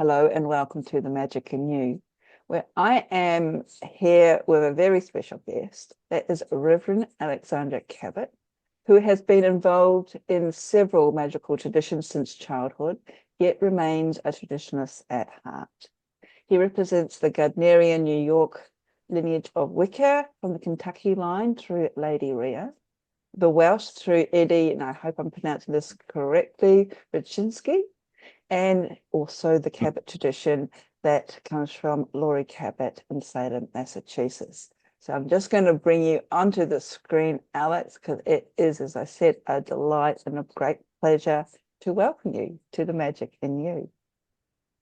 Hello and welcome to the Magic in You, where I am here with a very special guest. That is Reverend Alexandra Cabot, who has been involved in several magical traditions since childhood, yet remains a traditionalist at heart. He represents the Gardnerian New York lineage of Wica from the Kentucky line through Lady Rhea, the Welsh through Eddie, and I hope I'm pronouncing this correctly, Buczynski, and also the Cabot tradition that comes from Laurie Cabot in Salem, Massachusetts. So I'm just going to bring you onto the screen, Alex, because it is, as I said, a delight and a great pleasure to welcome you to the Magic in You.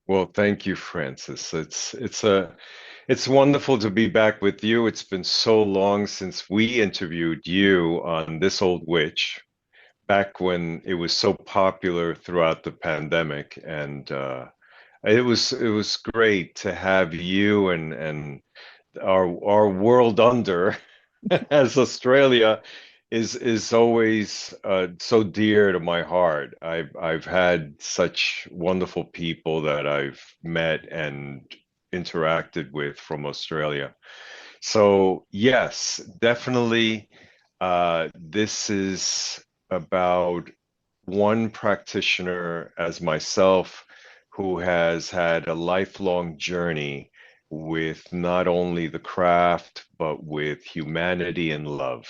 Well, thank you, Francis. It's wonderful to be back with you. It's been so long since we interviewed you on This Old Witch, back when it was so popular throughout the pandemic, and it was great to have you and our world under as Australia is always so dear to my heart. I've had such wonderful people that I've met and interacted with from Australia. So yes, definitely, this is about one practitioner as myself who has had a lifelong journey with not only the craft, but with humanity and love.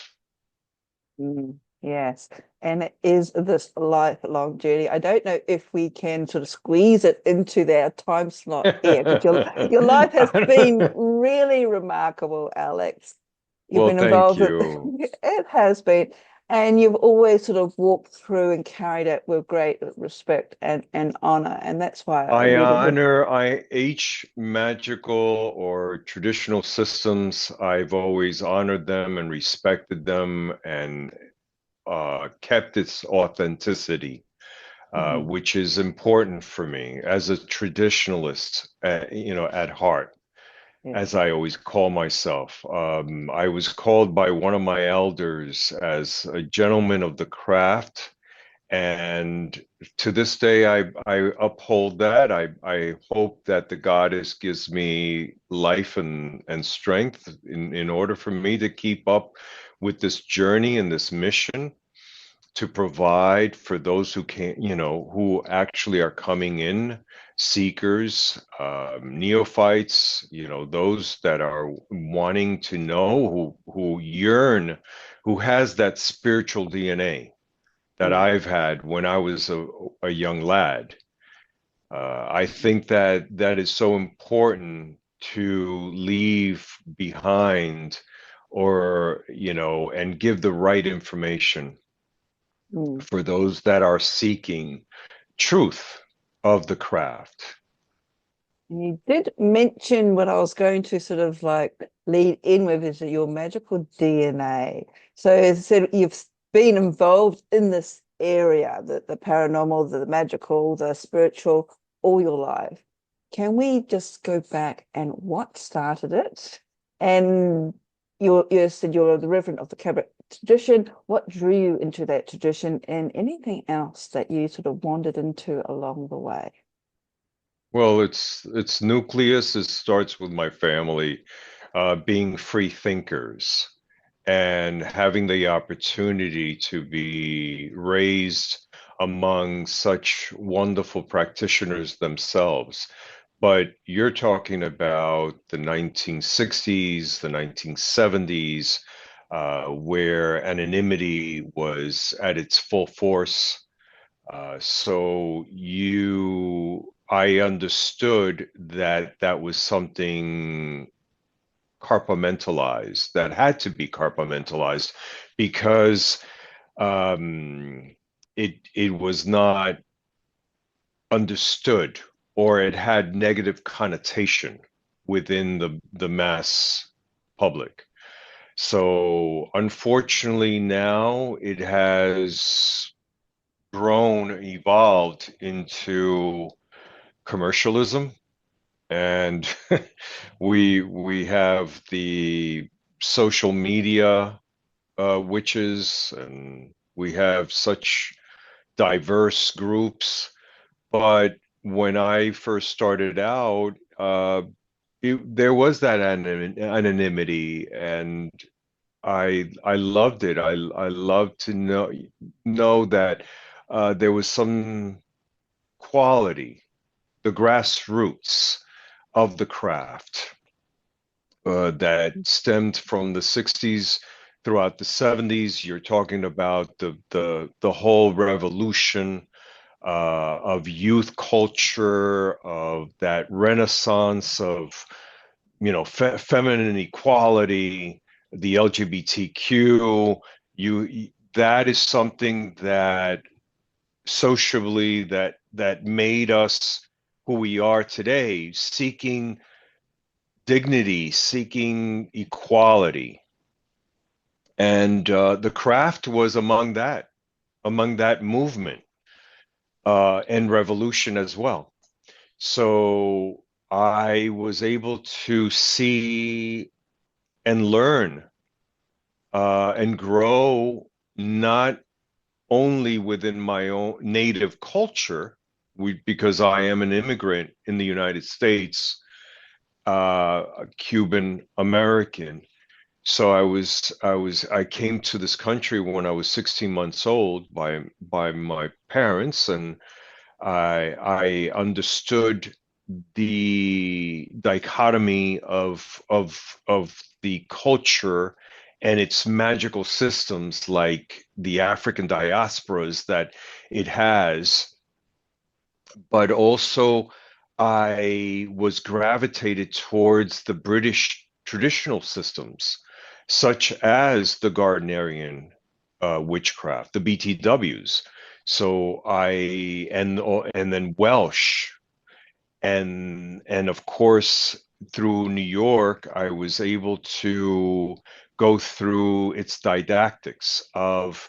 Yes, and it is this lifelong journey. I don't know if we can sort of squeeze it into their time slot here, because your life has been really remarkable, Alex. You've Well, been thank involved with you. it has been, and you've always sort of walked through and carried it with great respect and honor, and that's why I I really would. honor each magical or traditional systems. I've always honored them and respected them and kept its authenticity, Mhm. which is important for me as a traditionalist, at heart, Yeah. as I always call myself. I was called by one of my elders as a gentleman of the craft. And to this day, I uphold that. I hope that the goddess gives me life and strength in order for me to keep up with this journey and this mission to provide for those who can't, who actually are coming in, seekers, neophytes, those that are wanting to know, who yearn, who has that spiritual DNA that Mm. I've had when I was a young lad. I think that that is so important to leave behind or, and give the right information Mm. for those that are seeking truth of the craft. You did mention what I was going to sort of like lead in with is your magical DNA. So as I said, you've been involved in this area, the paranormal, the magical, the spiritual, all your life. Can we just go back and what started it? And you said you're the reverend of the Cabot tradition. What drew you into that tradition and anything else that you sort of wandered into along the way? Well, its nucleus it starts with my family being free thinkers and having the opportunity to be raised among such wonderful practitioners themselves. But you're talking about the 1960s, the 1970s, where anonymity was at its full force. I understood that that was something compartmentalized, that had to be compartmentalized because um, it was not understood or it had negative connotation within the mass public. So unfortunately now it has grown, evolved into commercialism, and we have the social media witches, and we have such diverse groups. But when I first started out, there was that anonymity, and I loved it. I loved to know that there was some quality, the grassroots of the craft that stemmed from the 60s throughout the 70s. You're talking about the whole revolution of youth culture, of that renaissance of feminine equality, the LGBTQ. That is something that socially that made us who we are today, seeking dignity, seeking equality. And the craft was among that movement and revolution as well. So I was able to see and learn and grow, not only within my own native culture, because I am an immigrant in the United States, a Cuban American. So I came to this country when I was 16 months old by my parents, and I understood the dichotomy of the culture and its magical systems, like the African diasporas that it has, but also I was gravitated towards the British traditional systems, such as the Gardnerian witchcraft, the BTWs. So and then Welsh, and of course through New York, I was able to go through its didactics of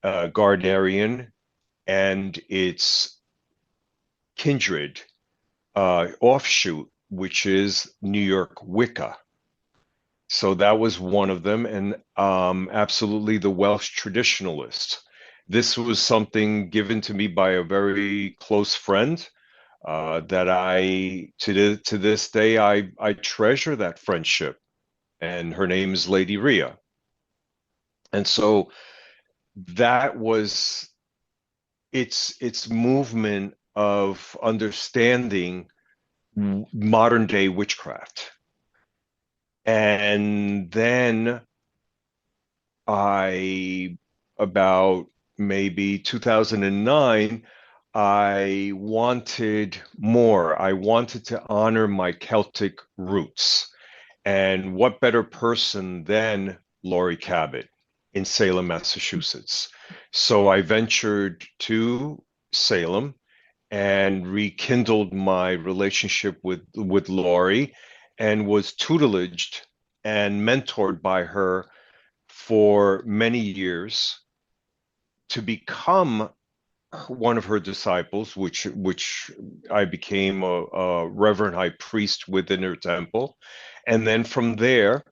Gardnerian and its kindred offshoot, which is New York Wica. So that was one of them, and absolutely the Welsh traditionalist. This was something given to me by a very close friend that to this day I treasure that friendship, and her name is Lady Rhea. And so that was its movement of understanding modern day witchcraft. And then about maybe 2009, I wanted more. I wanted to honor my Celtic roots. And what better person than Laurie Cabot in Salem, Massachusetts? So I ventured to Salem and rekindled my relationship with Laurie, and was tutelaged and mentored by her for many years to become one of her disciples, which I became a reverend high priest within her temple. And then from there,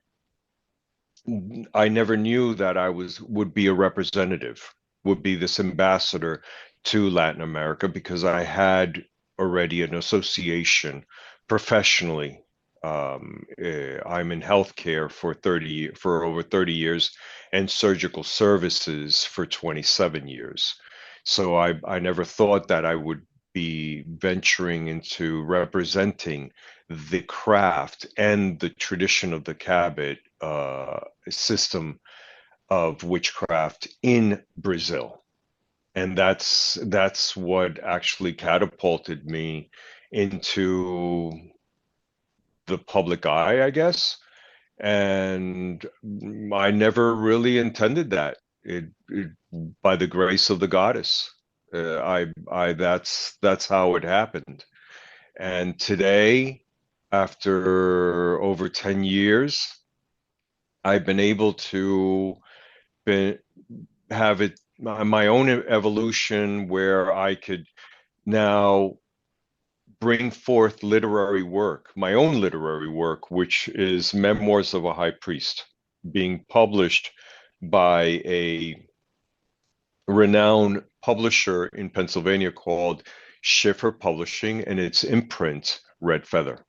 I never knew that I would be a representative, would be this ambassador to Latin America, because I had already an association professionally. I'm in healthcare for over 30 years, and surgical services for 27 years. So I never thought that I would be venturing into representing the craft and the tradition of the Cabot system of witchcraft in Brazil. And that's what actually catapulted me into the public eye, I guess. And I never really intended that. It by the grace of the goddess. That's how it happened. And today, after over 10 years, I've been able to been, have it my own evolution, where I could now bring forth literary work, my own literary work, which is Memoirs of a High Priest, being published by a renowned publisher in Pennsylvania called Schiffer Publishing, and its imprint, Red Feather.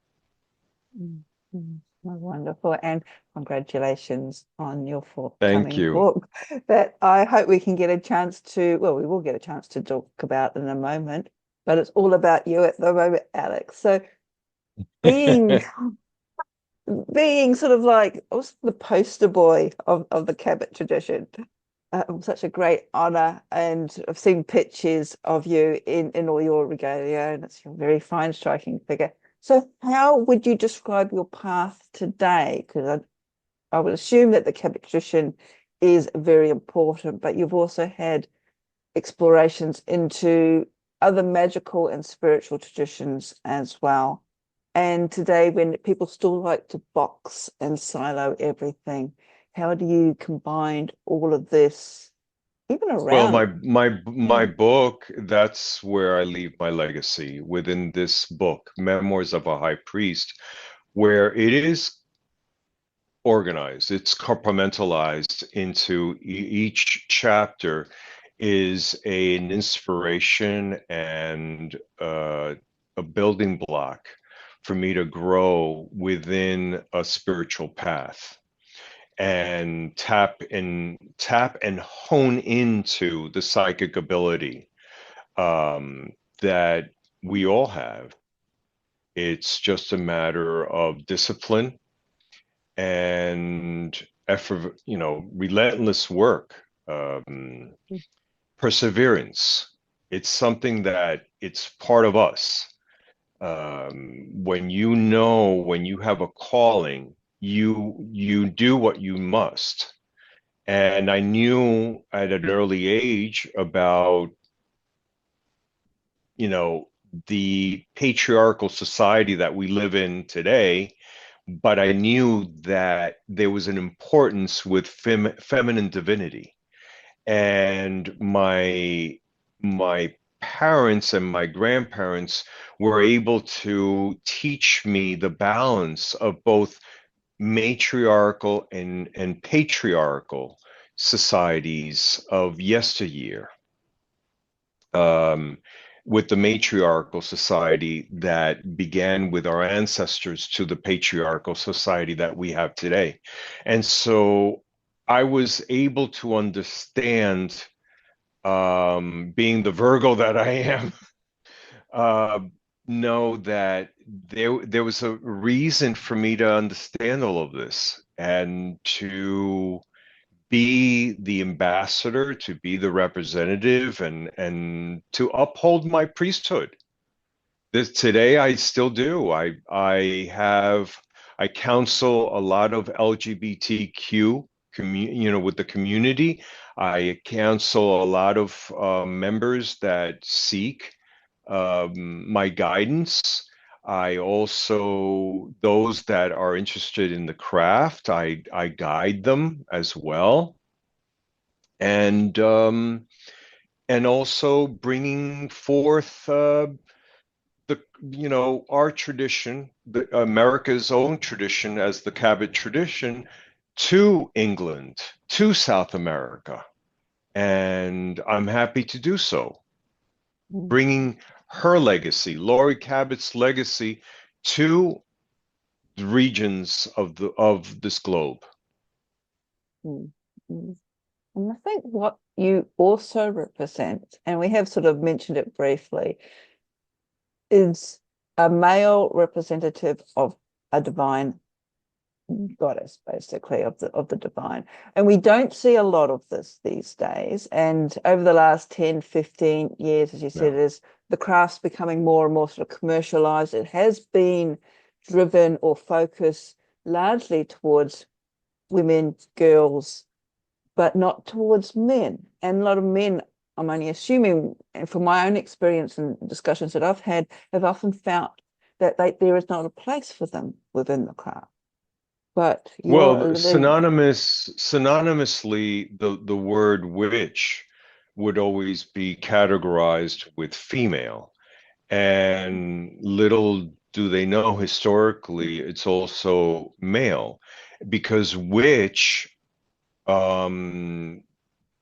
Oh, wonderful. And congratulations on your Thank forthcoming you. book that I hope we can get a chance to, well, we will get a chance to talk about in a moment, but it's all about you at the moment, Alex. So being being sort of like also the poster boy of the Cabot tradition, such a great honor. And I've seen pictures of you in all your regalia, and it's a very fine, striking figure. So, how would you describe your path today? Because I would assume that the Cabot tradition is very important, but you've also had explorations into other magical and spiritual traditions as well. And today, when people still like to box and silo everything, how do you combine all of this, even Well, around? my book, that's where I leave my legacy within this book, Memoirs of a High Priest, where it is organized, it's compartmentalized into each chapter is an inspiration and a building block for me to grow within a spiritual path and tap and hone into the psychic ability that we all have. It's just a matter of discipline and effort, relentless work, perseverance. It's something that it's part of us. When when you have a calling, you do what you must. And I knew at an early age about, you know, the patriarchal society that we live in today, but I knew that there was an importance with feminine divinity. And my parents and my grandparents were able to teach me the balance of both matriarchal and patriarchal societies of yesteryear. Um, with the matriarchal society that began with our ancestors to the patriarchal society that we have today. And so I was able to understand, being the Virgo that I am, uh, know that there was a reason for me to understand all of this and to be the ambassador, to be the representative, and to uphold my priesthood. This today I still do. I counsel a lot of LGBTQ with the community. I counsel a lot of members that seek my guidance. I also, those that are interested in the craft, I guide them as well, and also bringing forth the our tradition, the America's own tradition as the Cabot tradition, to England, to South America, and I'm happy to do so, Mm, bringing her legacy, Laurie Cabot's legacy, to the regions of this globe. mm, mm. And I think what you also represent, and we have sort of mentioned it briefly, is a male representative of a divine goddess, basically, of the divine. And we don't see a lot of this these days. And over the last 10, 15 years, as you said, Yeah. is the craft's becoming more and more sort of commercialized. It has been driven or focused largely towards women, girls, but not towards men. And a lot of men, I'm only assuming, and from my own experience and discussions that I've had, have often felt that there is not a place for them within the craft. But you're a Well, living. synonymously, the word witch would always be categorized with female. And little do they know, historically, it's also male, because witch, um,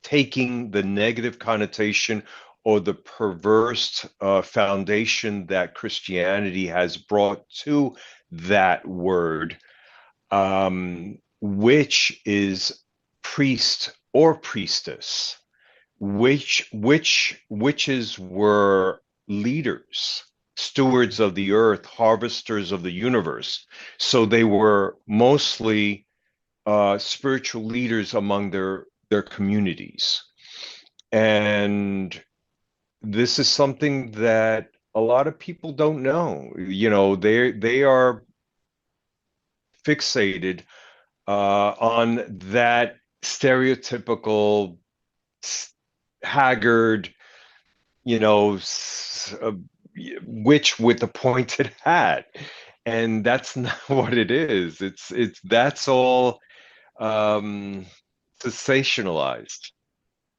taking the negative connotation or the perverse foundation that Christianity has brought to that word, which is priest or priestess. Witches were leaders, stewards of the earth, harvesters of the universe. So they were mostly spiritual leaders among their communities. And this is something that a lot of people don't know. You know, they are fixated on that stereotypical haggard, you know, witch with a pointed hat, and that's not what it is. It's that's all um, sensationalized.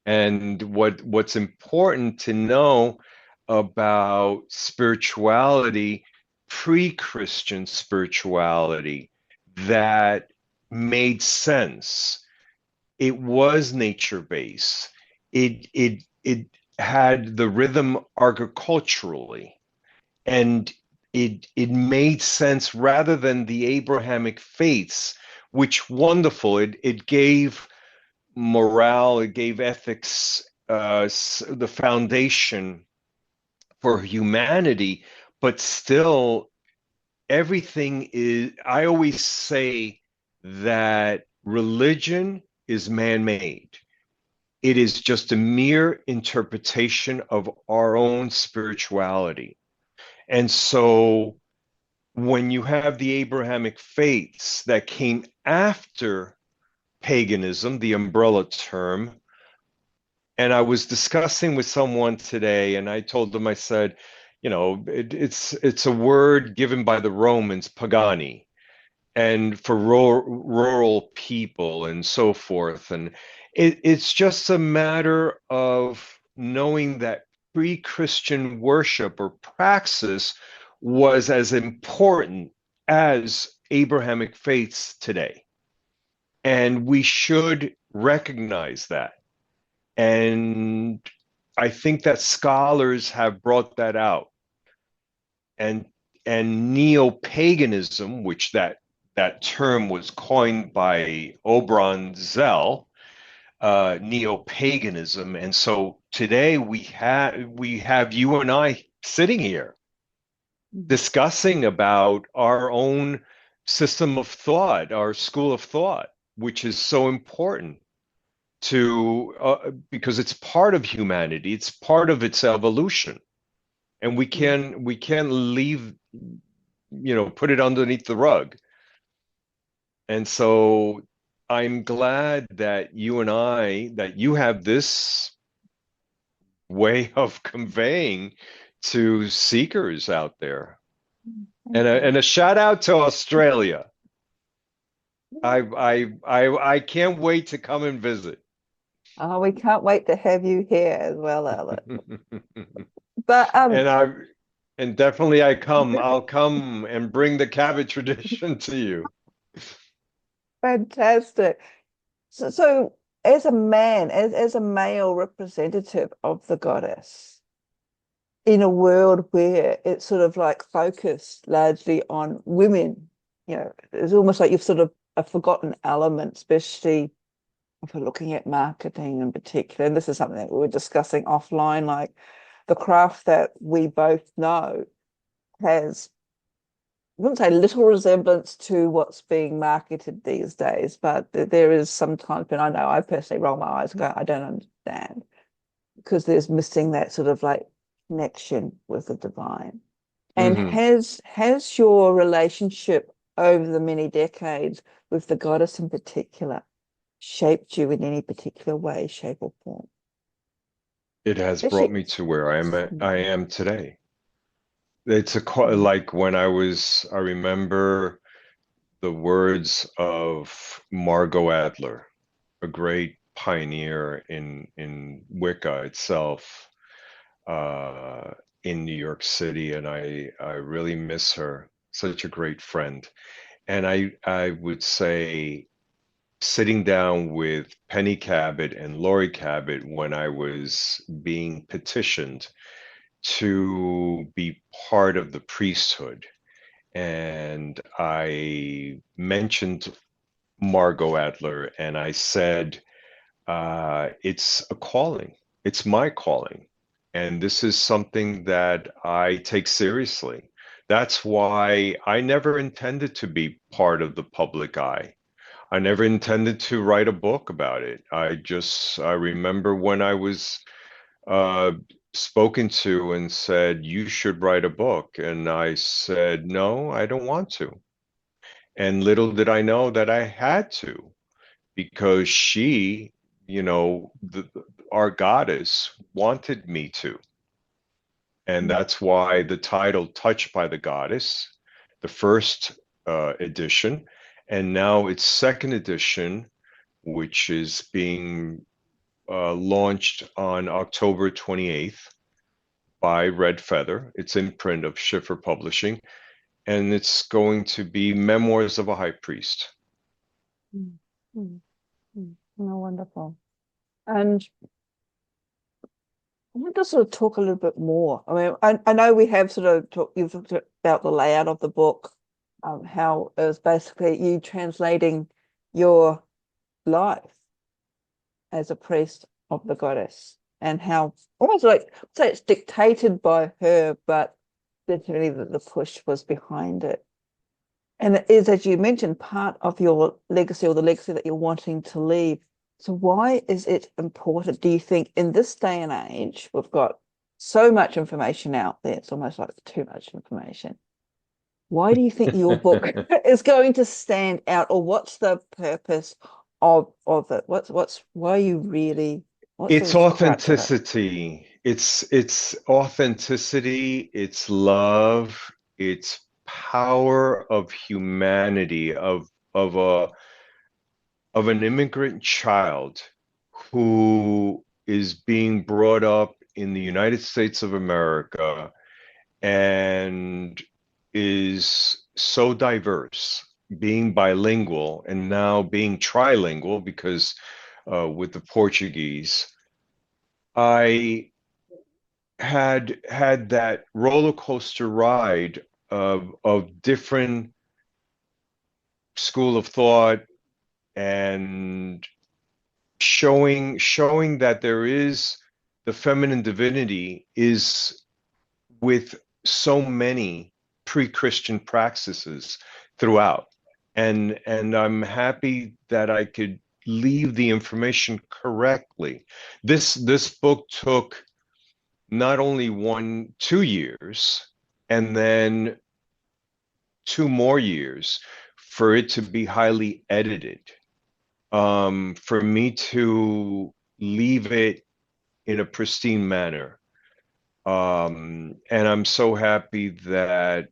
And what's important to know about spirituality, pre-Christian spirituality, that made sense. It was nature-based. It had the rhythm agriculturally, and it made sense rather than the Abrahamic faiths, which wonderful. It gave morale, it gave ethics, the foundation for humanity, but still everything is, I always say that religion is man-made. It is just a mere interpretation of our own spirituality. And so when you have the Abrahamic faiths that came after paganism, the umbrella term, and I was discussing with someone today, and I told them, I said, you know, it's a word given by the Romans, pagani, and for rural people and so forth. And it's just a matter of knowing that pre-Christian worship or praxis was as important as Abrahamic faiths today. And we should recognize that. And I think that scholars have brought that out. And neo-paganism, which that term was coined by Oberon Zell, neo-paganism. And so today we have you and I sitting here discussing about our own system of thought, our school of thought, which is so important to because it's part of humanity, it's part of its evolution, and we can leave, you know, put it underneath the rug. And so I'm glad that you have this way of conveying to seekers out there. And a shout out to Australia. I can't wait to come and visit. Oh, we can't wait to have you here as well, Alan. But And definitely I'll come and bring the Cabot tradition to you. fantastic. So as a man, as a male representative of the goddess, in a world where it's sort of like focused largely on women, you know, it's almost like you've sort of a forgotten element, especially if we're looking at marketing in particular. And this is something that we were discussing offline, like the craft that we both know has, I wouldn't say little resemblance to what's being marketed these days, but there is sometimes, and I know I personally roll my eyes and go, I don't understand, because there's missing that sort of like connection with the divine. And Hmm. has your relationship over the many decades with the goddess in particular shaped you in any particular way, shape, or form? It has brought Especially, me to where I am today. It's mm, like when I remember the words of Margot Adler, a great pioneer in Wicca itself, uh, in New York City, and I really miss her. Such a great friend. And I would say sitting down with Penny Cabot and Laurie Cabot when I was being petitioned to be part of the priesthood. And I mentioned Margot Adler and I said, it's a calling. It's my calling. And this is something that I take seriously. That's why I never intended to be part of the public eye. I never intended to write a book about it. I remember when I was uh, spoken to and said, you should write a book. And I said, no, I don't want to. And little did I know that I had to, because she, our goddess wanted me to. And that's why the title Touched by the Goddess, the first edition, and now its second edition, which is being launched on October 28th by Red Feather. It's in print of Schiffer Publishing, and it's going to be Memoirs of a High Priest. Mm, mm, mm. Oh, wonderful. And I want to sort of talk a little bit more. I mean, I know we have sort of you've talked about the layout of the book, how it was basically you translating your life as a priest of the goddess, and how almost like say it's dictated by her, but literally the push was behind it. And it is, as you mentioned, part of your legacy or the legacy that you're wanting to leave. So why is it important, do you think, in this day and age, we've got so much information out there, it's almost like too much information. Why do you think your book is going to stand out, or what's the purpose of it? What's why you really what's It's the crux of it? authenticity. It's authenticity, it's love, it's power of humanity, of a of an immigrant child who is being brought up in the United States of America and is so diverse, being bilingual and now being trilingual because with the Portuguese. I had that roller coaster ride of different school of thought and showing that there is the feminine divinity is with so many pre-Christian practices throughout. And I'm happy that I could leave the information correctly. This book took not only 2 years and then 2 more years for it to be highly edited, for me to leave it in a pristine manner. And I'm so happy that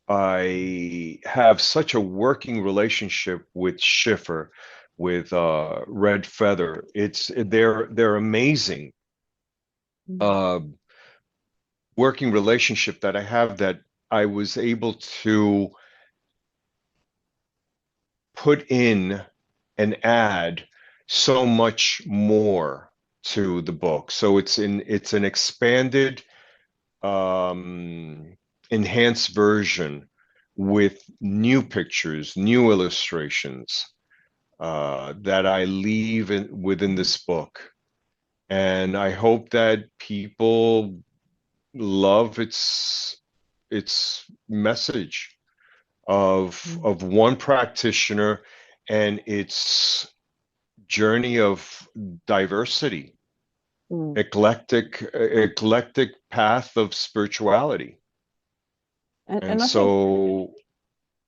I have such a working relationship with Schiffer, with Red Feather. They're amazing. Uh, Working relationship that I have, that I was able to put in and add so much more to the book. So it's an expanded, enhanced version with new pictures, new illustrations that I leave within this book. And I hope that people love its message of one practitioner and its journey of diversity, eclectic path of spirituality. And I so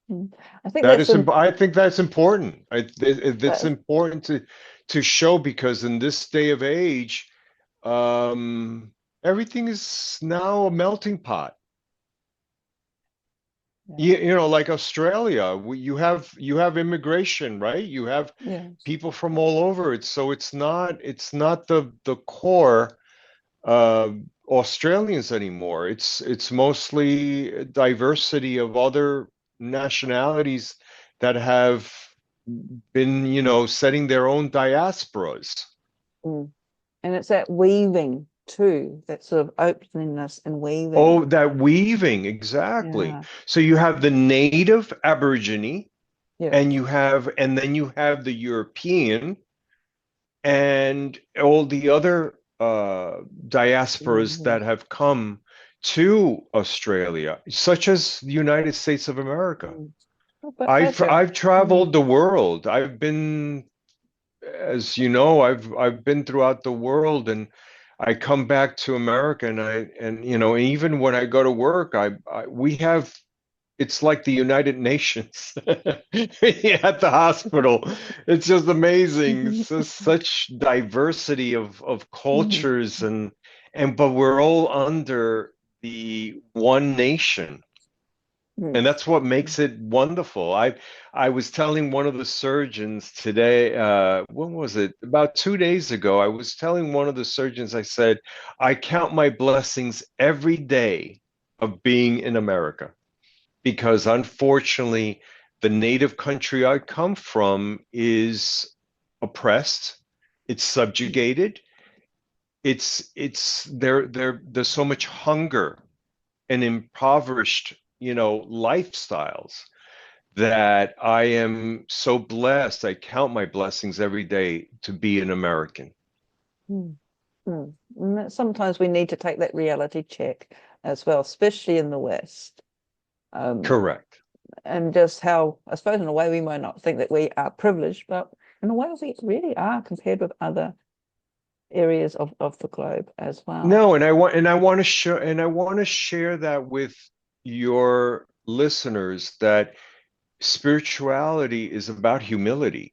think that's I think that's important. It's that, important to show, because in this day of age, um, everything is now a melting pot. Like Australia, you have immigration, right? You have people from all over it. So it's not the core Australians anymore. It's mostly diversity of other nationalities that have been, setting their own diasporas. Mm. And it's that weaving too, that sort of openness and weaving. Oh, that weaving, exactly. Yeah. So you have the native Aborigine, Yeah. and then you have the European and all the other diasporas Mhm. that have come to Australia, such as the United States of America. Mm. Oh, but I've Badger. I've Mm. traveled the world. I've been, as you know, I've been throughout the world, and I come back to America, and even when I go to work, we have, it's like the United Nations at the hospital. It's just amazing. Such diversity of Mhm. cultures, and but we're all under the one nation. And Yes. that's what makes it wonderful. I was telling one of the surgeons today, when was it? About 2 days ago, I was telling one of the surgeons, I said, I count my blessings every day of being in America, because unfortunately, the native country I come from is oppressed, it's subjugated, it's there's so much hunger and impoverished, lifestyles, that I am so blessed. I count my blessings every day to be an American. Mm. Mm. And sometimes we need to take that reality check as well, especially in the West. Um, Correct. and just how, I suppose, in a way, we might not think that we are privileged, but in a way, we really are compared with other areas of the globe as well. No, and I want to share that with your listeners, that spirituality is about humility.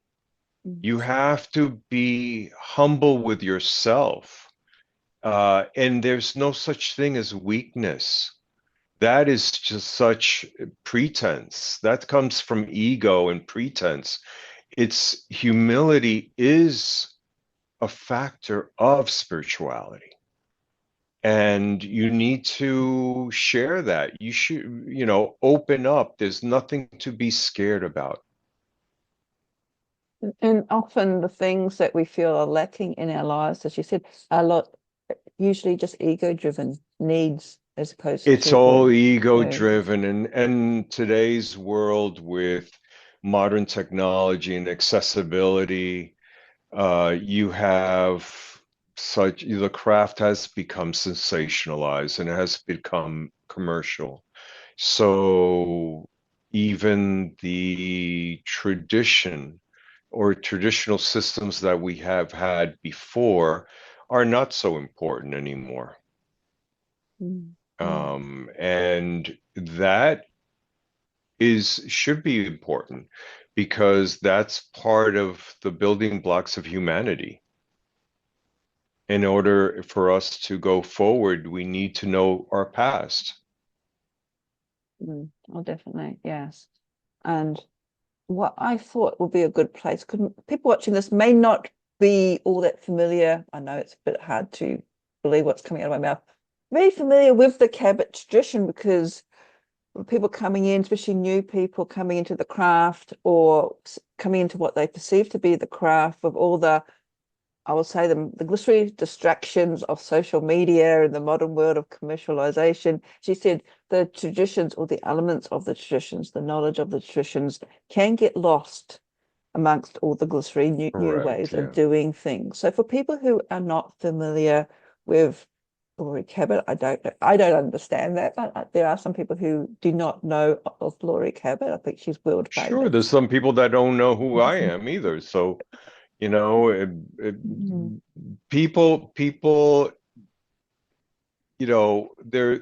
Mm. You have to be humble with yourself. And there's no such thing as weakness. That is just such pretense. That comes from ego and pretense. It's humility is a factor of spirituality. And you need to share that. You should, open up. There's nothing to be scared about. And often the things that we feel are lacking in our lives, as you said, are a lot usually just ego-driven needs as opposed It's to, all ego yeah. driven, and today's world with modern technology and accessibility, you have the craft has become sensationalized and has become commercial. So even the tradition or traditional systems that we have had before are not so important anymore. Mm, mm, And that is should be important, because that's part of the building blocks of humanity. In order for us to go forward, we need to know our past. mm. Oh, definitely, yes. And what I thought would be a good place, because people watching this may not be all that familiar. I know it's a bit hard to believe what's coming out of my mouth. Very familiar with the Cabot tradition, because people coming in, especially new people coming into the craft or coming into what they perceive to be the craft, of all the, I will say, the glittery distractions of social media and the modern world of commercialization. She said the traditions, or the elements of the traditions, the knowledge of the traditions, can get lost amongst all the glittery new Correct, ways of yeah. doing things. So for people who are not familiar with Laurie Cabot, I don't understand that, but there are some people who do not know of Laurie Cabot. I think she's world Sure, there's famous. some people that don't know who I am either. So, you know, Mhm. people, they're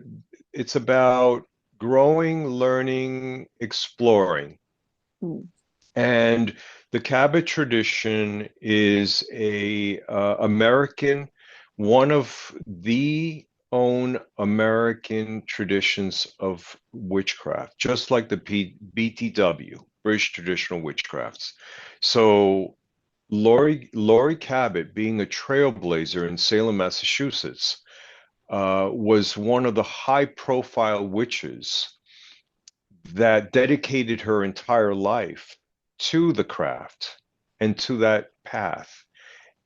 it's about growing, learning, exploring. Mm, And the Cabot tradition is a one of the own American traditions of witchcraft, just like the BTW, British Traditional Witchcrafts. So Laurie Cabot, being a trailblazer in Salem, Massachusetts, was one of the high-profile witches that dedicated her entire life to the craft and to that path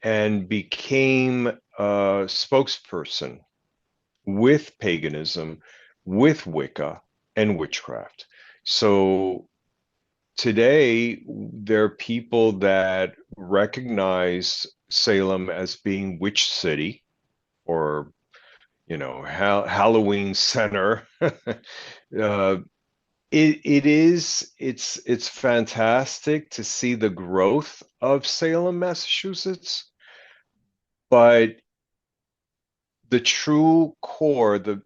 and became a spokesperson with paganism, with Wicca, and witchcraft. So today, there are people that recognize Salem as being witch city or, Halloween center. It's fantastic to see the growth of Salem, Massachusetts, but the true core, the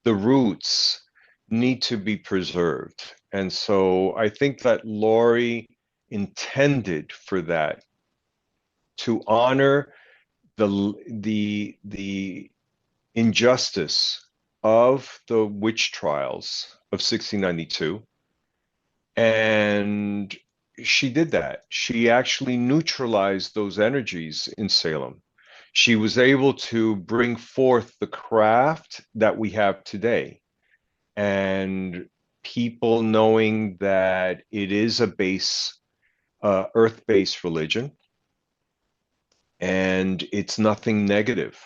roots need to be preserved. And so I think that Laurie intended for that to honor the injustice of the witch trials of 1692. And she did that. She actually neutralized those energies in Salem. She was able to bring forth the craft that we have today. And people knowing that it is a earth-based religion, and it's nothing negative.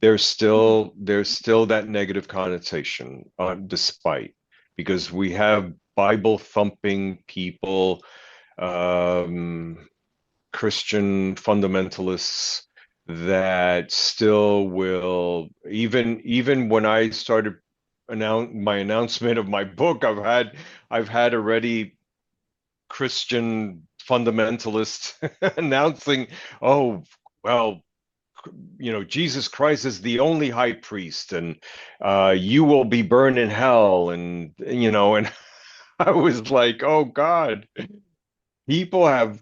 There's still that negative connotation, despite, because we have Bible thumping people, Christian fundamentalists that still will, even when I started my announcement of my book, I've had already Christian fundamentalists announcing, oh, well, Jesus Christ is the only high priest, and you will be burned in hell, and I was like, oh God, people have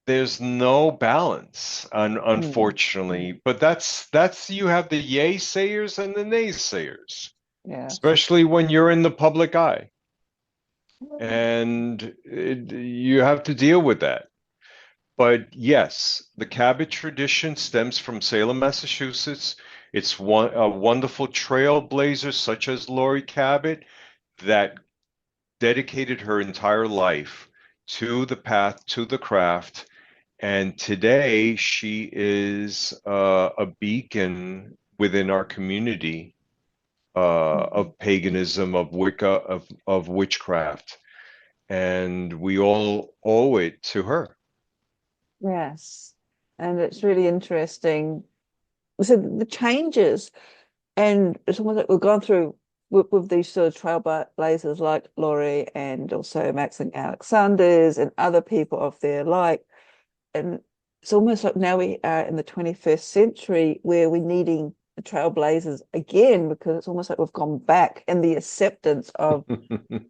there's no balance, Mm. unfortunately. But that's you have the yay sayers and the naysayers, Yes. especially when you're in the public eye, and you have to deal with that. But yes, the Cabot tradition stems from Salem, Massachusetts. It's a wonderful trailblazer such as Laurie Cabot that dedicated her entire life to the path, to the craft. And today she is a beacon within our community Mhm. of paganism, of Wicca, of witchcraft. And we all owe it to her. Yes. And it's really interesting. So the changes, and it's almost like we've gone through with these sort of trailblazers like Laurie and also Max and Alexander's and other people of their like. And it's almost like now we are in the 21st century where we're needing the trailblazers again, because it's almost like we've gone back in the acceptance of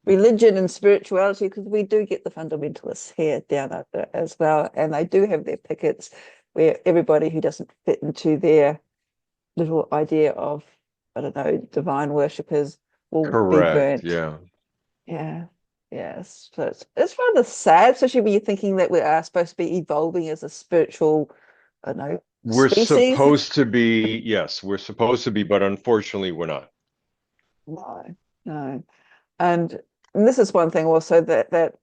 religion and spirituality, because we do get the fundamentalists here down under as well, and they do have their pickets where everybody who doesn't fit into their little idea of, I don't know, divine worshippers will be Correct. burnt. Yeah. Yeah. Yes. So it's rather sad, especially when you're thinking that we are supposed to be evolving as a spiritual, I don't know, We're species. supposed to be, yes, we're supposed to be, but unfortunately we're not. No, no. And, and this is one thing also that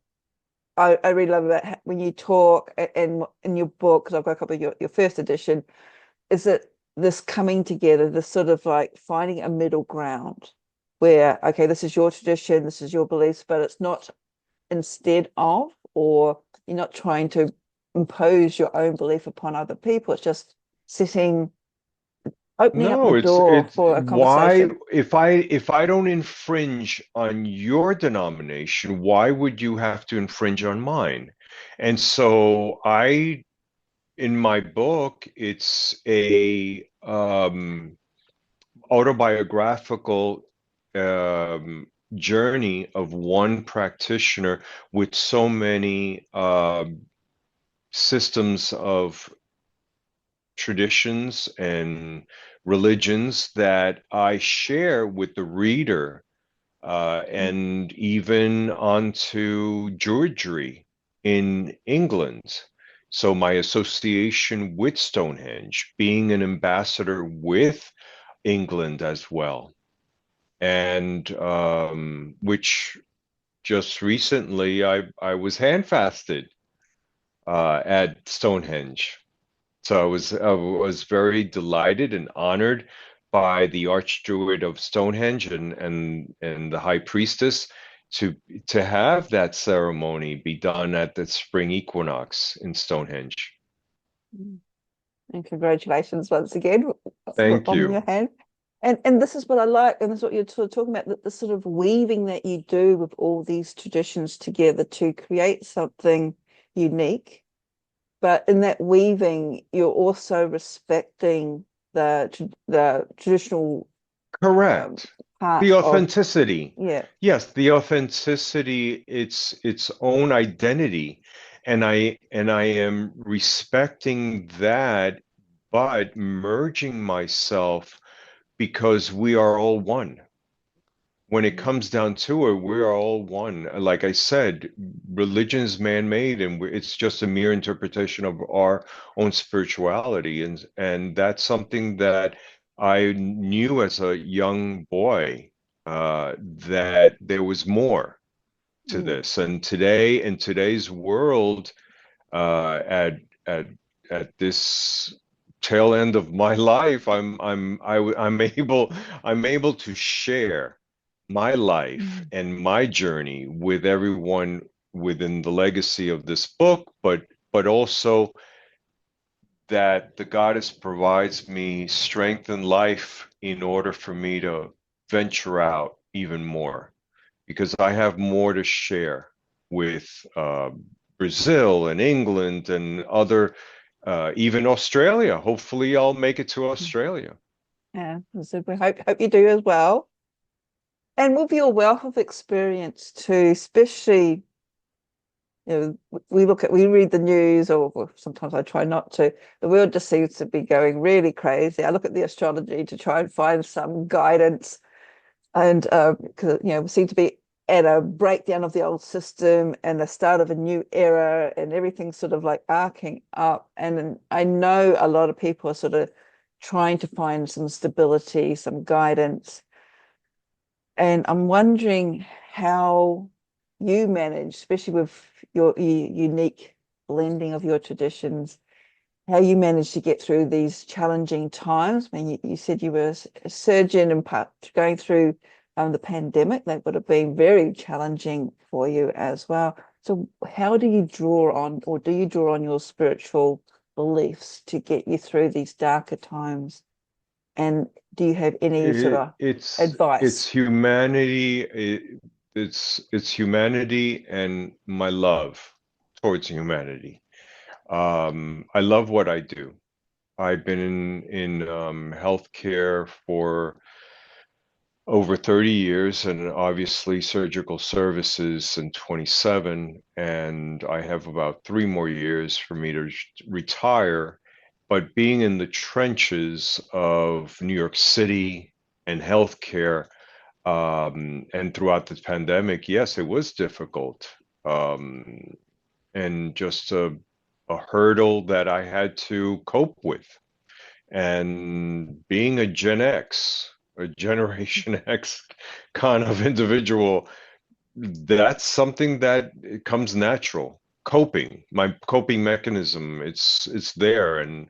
I really love about when you talk and in your book, because I've got a copy of your first edition, is that this coming together, this sort of like finding a middle ground where, okay, this is your tradition, this is your beliefs, but it's not instead of, or you're not trying to impose your own belief upon other people. It's just sitting, opening up the No, door it's for a why conversation. if I don't infringe on your denomination, why would you have to infringe on mine? And so in my book, it's a autobiographical um, journey of one practitioner with so many systems of traditions and religions that I share with the reader, and even onto Georgery in England. So my association with Stonehenge, being an ambassador with England as well, and which just recently I was handfasted at Stonehenge. So I was very delighted and honored by the Archdruid of Stonehenge and the High Priestess to to have that ceremony be done at the spring equinox in Stonehenge. Mm. And congratulations once again Thank on your you. hand. And this is what I like, and this is what you're sort of talking about, that the sort of weaving that you do with all these traditions together to create something unique. But in that weaving, you're also respecting the traditional um, Correct. part The of, authenticity. yeah. Yes, the authenticity, its own identity. And I am respecting that, but merging myself because we are all one. When it Mm, comes down to it, we are all one. Like I said, religion is man-made, and it's just a mere interpretation of our own spirituality, and that's something that I knew as a young boy, that there was more to mm, this. And today, in today's world, uh, at at at this tail end of my life, I'm able to share my life mm, and my journey with everyone within the legacy of this book, but also that the goddess provides me strength and life in order for me to venture out even more because I have more to share with Brazil and England and other, even Australia. Hopefully, I'll make it to mm. Australia. Yeah, so we hope you do as well. And with your wealth of experience too, especially, we read the news, or sometimes I try not to. The world just seems to be going really crazy. I look at the astrology to try and find some guidance, and because we seem to be at a breakdown of the old system and the start of a new era, and everything's sort of like arcing up. And I know a lot of people are sort of trying to find some stability, some guidance. And I'm wondering how you manage, especially with your unique blending of your traditions, how you manage to get through these challenging times. I mean, you said you were a surgeon and part going through the pandemic. That would have been very challenging for you as well. So how do you draw on, or do you draw on your spiritual beliefs to get you through these darker times? And do you have any sort It, of it's advice? humanity. It's humanity and my love towards humanity. I love what I do. I've been in healthcare for over 30 years and obviously surgical services in 27, and I have about 3 more years for me to retire. But being in the trenches of New York City and healthcare, and throughout the pandemic, yes, it was difficult, and just a hurdle that I had to cope with. And being a Gen X, a Generation X kind of individual, that's something that it comes natural. Coping, my coping mechanism, it's there, and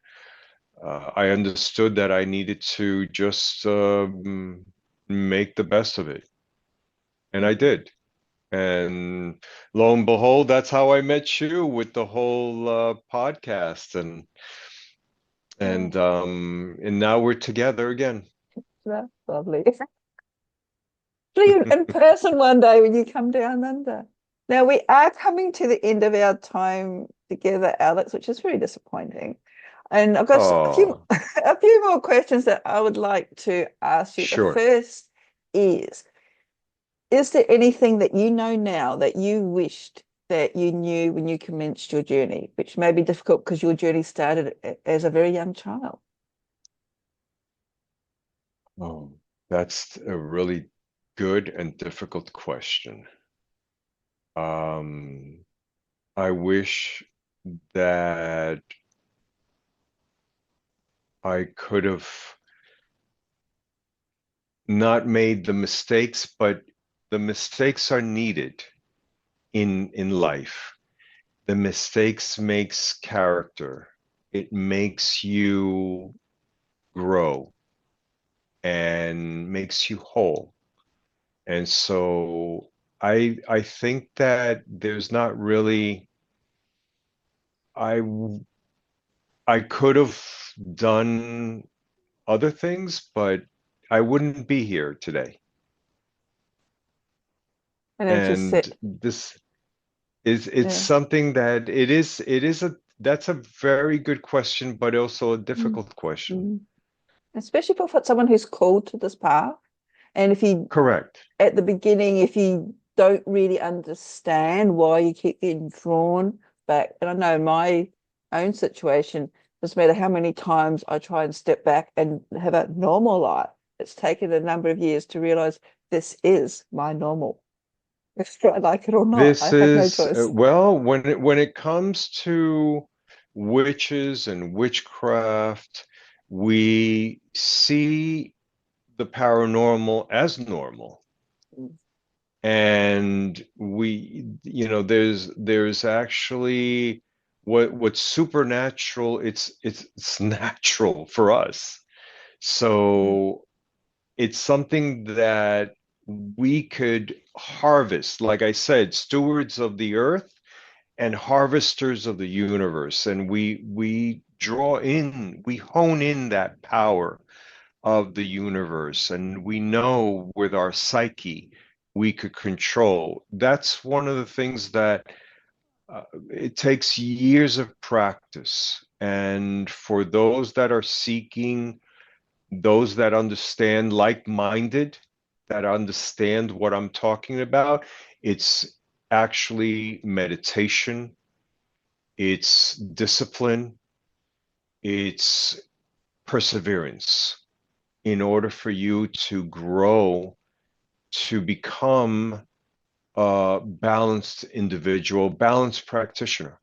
I understood that I needed to just make the best of it, and I did. And lo and behold, that's how I met you with the whole podcast, Oh, and now we're together again. that's lovely. See you in person one day when you come down under. Now we are coming to the end of our time together, Alex, which is very disappointing. And I've got a few Oh, a few more questions that I would like to ask you. The sure. first is there anything that you know now that you wished that you knew when you commenced your journey, which may be difficult because your journey started as a very young child? Oh, that's a really good and difficult question. Um, I wish that I could have not made the mistakes, but the mistakes are needed. in life. The mistakes makes character. It makes you grow and makes you whole. And so I think that there's not really I I could have done other things, but I wouldn't be here today. And as you And said, this is it's yeah. something that it is a that's a very good question, but also a Mm, difficult question. mm. Especially for someone who's called to this path. And if you, Correct. at the beginning, if you don't really understand why you keep getting drawn back, and I know my own situation, doesn't matter how many times I try and step back and have a normal life, it's taken a number of years to realize this is my normal. Whether I like it or not, I This have no is choice. well, when it comes to witches and witchcraft, we see the paranormal as normal. Mm, And there's actually what's supernatural, it's natural for us. mm, So it's something that we could harvest, like I said, stewards of the earth and harvesters of the universe. And we hone in that power of the universe, and we know with our psyche we could control. That's one of the things that it takes years of practice. And for those that are seeking, those that understand, like-minded, that understand what I'm talking about, it's actually meditation, it's discipline, it's perseverance in order for you to grow to become a balanced individual, balanced practitioner.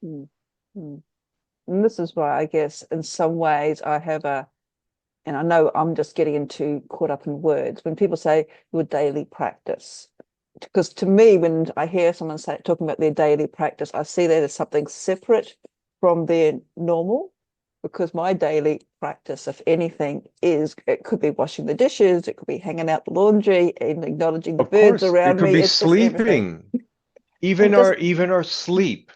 mm, mm. And this is why I guess in some ways I have a, and I know I'm just getting into caught up in words when people say your daily practice. Because to me, when I hear someone say talking about their daily practice, I see that as something separate from their normal. Because my daily practice, if anything, is it could be washing the dishes, it could be hanging out the laundry and acknowledging the Of birds course, it around could me. be It's everything. sleeping, even And just our sleep.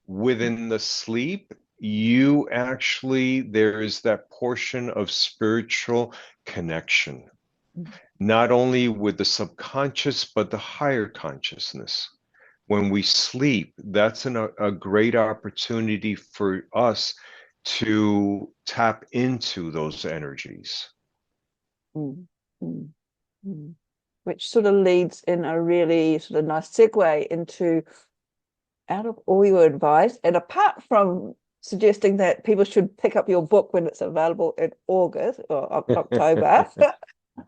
Within the sleep, you actually there is that portion of spiritual connection, not only with the subconscious, but the higher consciousness. When we sleep, that's a great opportunity for us to tap into those energies. mm, mm, mm. Which sort of leads in a really sort of nice segue into out of all your advice, and apart from suggesting that people should pick up your book when it's available in August or October,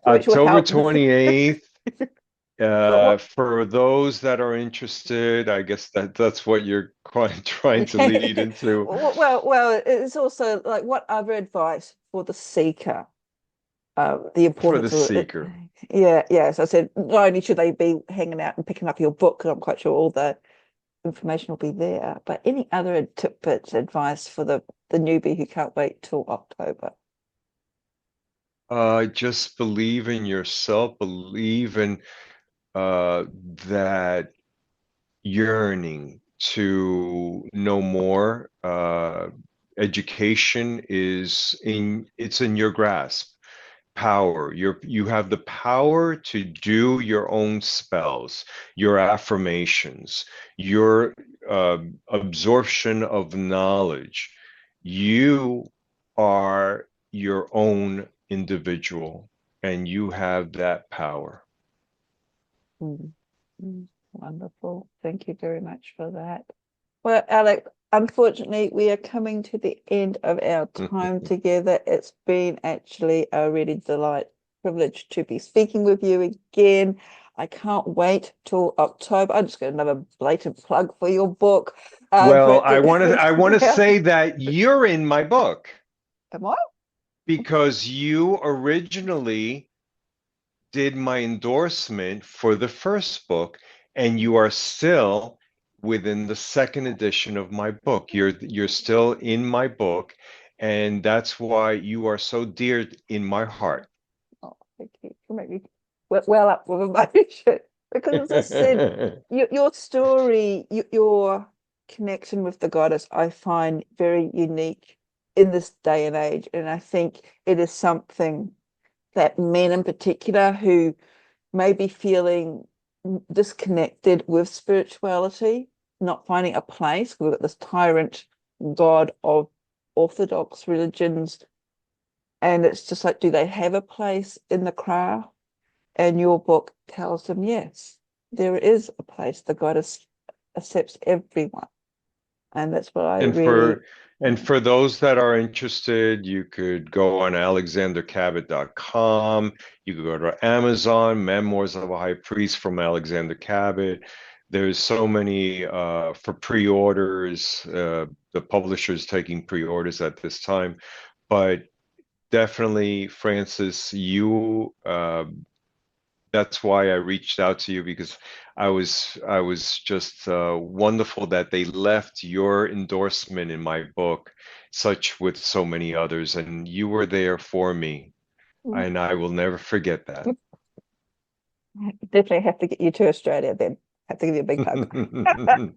which will October help. 28th. But what? For those that are interested, I guess that's what you're quite trying to lead into. Well, it's also like what other advice for the seeker? The For the importance of it. seeker. Yeah, yeah. So I said, not only should they be hanging out and picking up your book, because I'm quite sure all the information will be there. But any other tidbits, advice for the newbie who can't wait till October? Just believe in yourself, believe in uh, that yearning to know more. Education it's in your grasp. Power. You have the power to do your own spells, your affirmations, your absorption of knowledge. You are your own individual, and you have that power. Mm, mm, wonderful. Thank you very much for that. Well, Alex, unfortunately, we are coming to the end of our time together. It's been actually a really privilege to be speaking with you again. I can't wait till October. I'm just got another blatant plug for your book. Well, But I want to I want to yeah. say that you're in my book Am I? because you originally did my endorsement for the first book, and you are still within the second edition of my book. You're still in my book, and that's why you are so dear in my heart. Oh, thank you. You make me well up with emotion because, as I said, your story, your connection with the goddess, I find very unique in this day and age, and I think it is something that men in particular who may be feeling disconnected with spirituality, not finding a place. We've got this tyrant god of orthodox religions, and it's just like, do they have a place in the crowd? And your book tells them, yes, there is a place. The goddess accepts everyone. And that's what I And really, for those that are interested, you could go on alexandercabot.com. You could go to Amazon, Memoirs of a High Priest from Alexander Cabot. There's so many for pre-orders. The publisher's taking pre-orders at this time, but definitely, Francis, you that's why I reached out to you, because I was just wonderful that they left your endorsement in my book, such with so many others, and you were there for me, and I will never forget that. definitely have to get you to Australia then. Have to give you a big hug.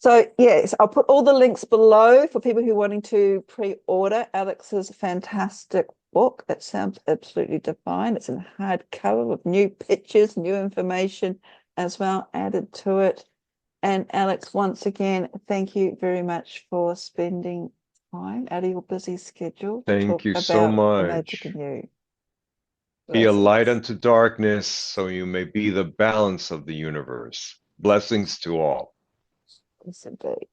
So yes, I'll put all the links below for people who are wanting to pre-order Alex's fantastic book. It sounds absolutely divine. It's in hardcover with new pictures, new information as well added to it. And Alex, once again, thank you very much for spending time out of your busy schedule to Thank talk you so about the magic much. in you. Be a light Blessings. unto darkness, so you may be the balance of the universe. Blessings to all. Yes, indeed.